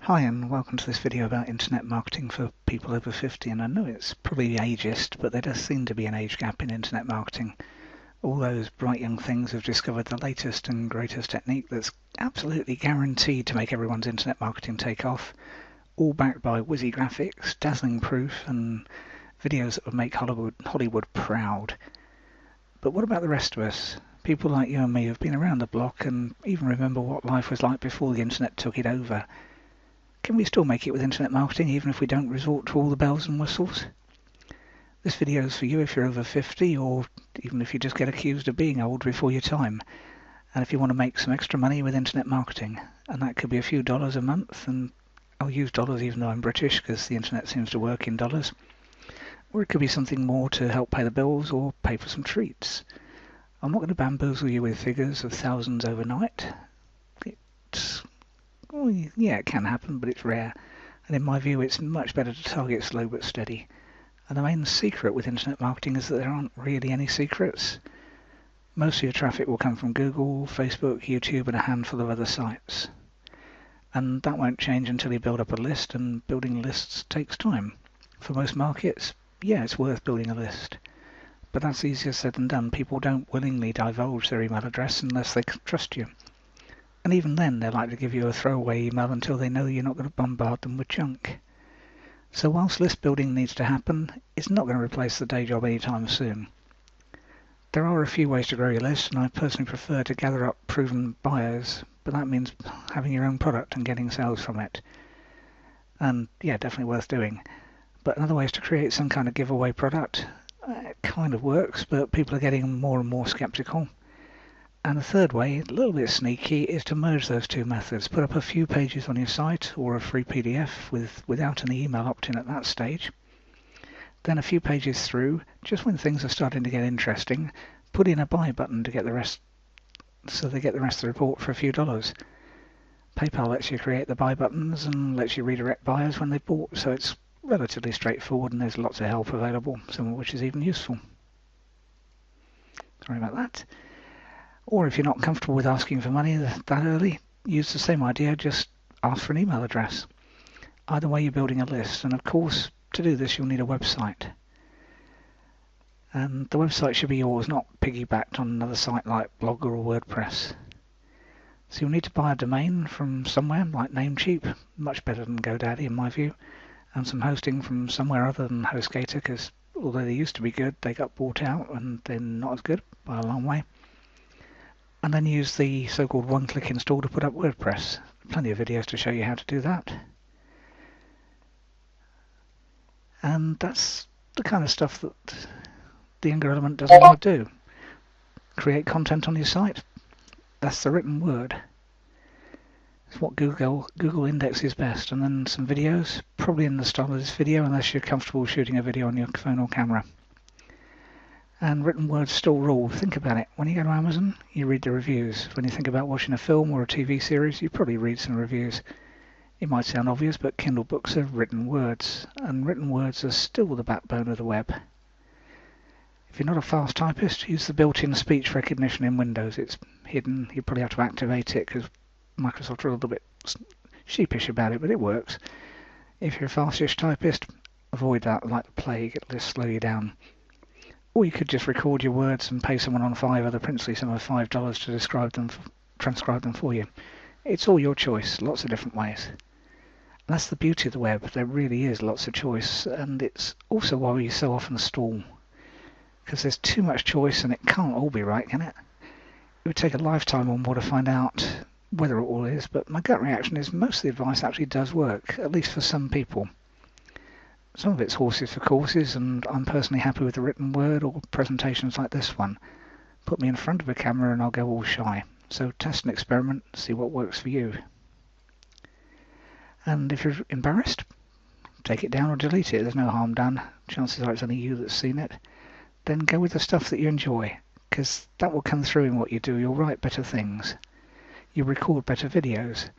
Hi and welcome to this video about internet marketing for people over 50, and I know it's probably ageist, but there does seem to be an age gap in internet marketing. All those bright young things have discovered the latest and greatest technique that's absolutely guaranteed to make everyone's internet marketing take off, all backed by whizzy graphics, dazzling proof, and videos that would make Hollywood proud. But what about the rest of us? People like you and me who've been around the block and even remember what life was like before the internet took it over. Can we still make it with internet marketing even if we don't resort to all the bells and whistles? This video is for you if you're over 50, or even if you just get accused of being old before your time, and if you want to make some extra money with internet marketing. And that could be a few dollars a month, and I'll use dollars even though I'm British because the internet seems to work in dollars. Or it could be something more to help pay the bills or pay for some treats. I'm not going to bamboozle you with figures of thousands overnight. Well, yeah, it can happen, but it's rare. And in my view, it's much better to target slow but steady. And the main secret with internet marketing is that there aren't really any secrets. Most of your traffic will come from Google, Facebook, YouTube, and a handful of other sites. And that won't change until you build up a list, and building lists takes time. For most markets, yeah, it's worth building a list. But that's easier said than done. People don't willingly divulge their email address unless they trust you. And even then, they like to give you a throwaway email until they know you're not going to bombard them with junk. So whilst list building needs to happen, it's not going to replace the day job anytime soon. There are a few ways to grow your list, and I personally prefer to gather up proven buyers, but that means having your own product and getting sales from it. And yeah, definitely worth doing. But another way is to create some kind of giveaway product. It kind of works, but people are getting more and more skeptical. And the third way, a little bit sneaky, is to merge those two methods. Put up a few pages on your site or a free PDF without an email opt-in at that stage. Then a few pages through, just when things are starting to get interesting, put in a buy button to get the rest, so they get the rest of the report for a few dollars. PayPal lets you create the buy buttons and lets you redirect buyers when they've bought, so it's relatively straightforward and there's lots of help available, some of which is even useful. Sorry about that. Or if you're not comfortable with asking for money that early, use the same idea, just ask for an email address. Either way, you're building a list, and of course, to do this, you'll need a website. And the website should be yours, not piggybacked on another site like Blogger or WordPress. So you'll need to buy a domain from somewhere, like Namecheap, much better than GoDaddy in my view, and some hosting from somewhere other than HostGator, because although they used to be good, they got bought out and they're not as good by a long way. And then use the so-called one-click install to put up WordPress. Plenty of videos to show you how to do that. And that's the kind of stuff that the younger element doesn't want to do. Create content on your site. That's the written word. It's what Google indexes best. And then some videos, probably in the style of this video, unless you're comfortable shooting a video on your phone or camera. And written words still rule. Think about it. When you go to Amazon, you read the reviews. When you think about watching a film or a TV series, you probably read some reviews. It might sound obvious, but Kindle books are written words, and written words are still the backbone of the web. If you're not a fast typist, use the built-in speech recognition in Windows. It's hidden. You probably have to activate it because Microsoft are a little bit sheepish about it, but it works. If you're a fastish typist, avoid that like the plague. It'll just slow you down. Or you could just record your words and pay someone on Fiverr the princely sum of $5 to transcribe them for you. It's all your choice, lots of different ways. And that's the beauty of the web. There really is lots of choice, and it's also why we so often stall. Because there's too much choice and it can't all be right, can it? It would take a lifetime or more to find out whether it all is, but my gut reaction is most of the advice actually does work, at least for some people. Some of it's horses for courses, and I'm personally happy with the written word or presentations like this one. Put me in front of a camera and I'll go all shy. So test and experiment, see what works for you. And if you're embarrassed, take it down or delete it. There's no harm done. Chances are it's only you that's seen it. Then go with the stuff that you enjoy, because that will come through in what you do. You'll write better things. You'll record better videos.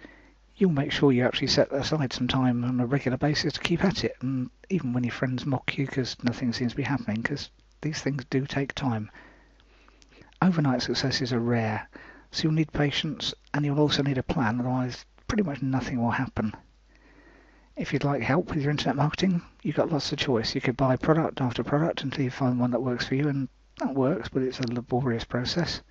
You'll make sure you actually set aside some time on a regular basis to keep at it, and even when your friends mock you because nothing seems to be happening, because these things do take time. Overnight successes are rare, so you'll need patience, and you'll also need a plan, otherwise pretty much nothing will happen. If you'd like help with your internet marketing, you've got lots of choice. You could buy product after product until you find one that works for you, and that works, but it's a laborious process.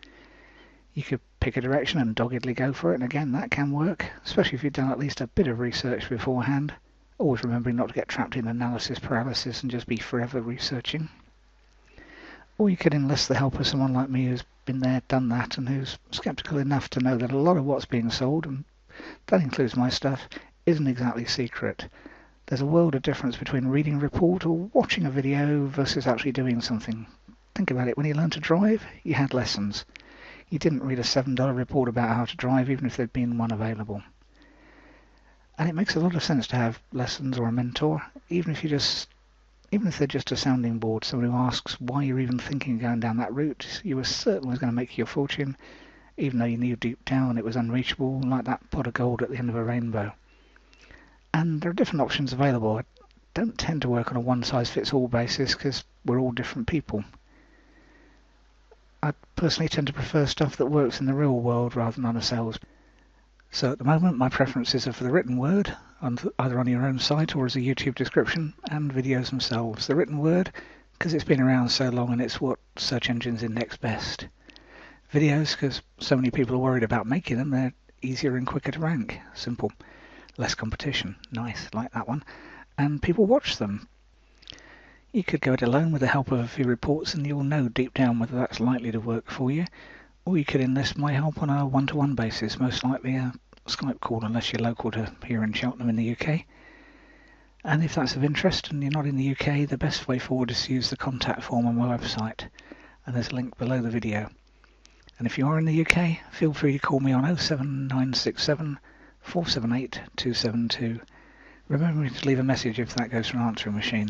You could pick a direction and doggedly go for it, and again, that can work, especially if you've done at least a bit of research beforehand. Always remembering not to get trapped in analysis paralysis and just be forever researching. Or you could enlist the help of someone like me who's been there, done that, and who's skeptical enough to know that a lot of what's being sold, and that includes my stuff, isn't exactly secret. There's a world of difference between reading a report or watching a video versus actually doing something. Think about it, when you learned to drive, you had lessons. You didn't read a $7 report about how to drive, even if there'd been one available. And it makes a lot of sense to have lessons or a mentor, even if they're just a sounding board, someone who asks why you're even thinking of going down that route. You were certain was going to make you a fortune, even though you knew deep down it was unreachable, like that pot of gold at the end of a rainbow. And there are different options available. I don't tend to work on a one-size-fits-all basis because we're all different people. I personally tend to prefer stuff that works in the real world rather than on a sales. So at the moment my preferences are for the written word, either on your own site or as a YouTube description, and videos themselves. The written word, because it's been around so long and it's what search engines index best. Videos, because so many people are worried about making them, they're easier and quicker to rank. Simple. Less competition. Nice, like that one. And people watch them. You could go it alone with the help of a few reports and you'll know deep down whether that's likely to work for you. Or you could enlist my help on a one-to-one basis, most likely a Skype call unless you're local to here in Cheltenham in the UK. And if that's of interest and you're not in the UK, the best way forward is to use the contact form on my website. And there's a link below the video. And if you are in the UK, feel free to call me on 07967 478 272. Remember to leave a message if that goes to an answering machine.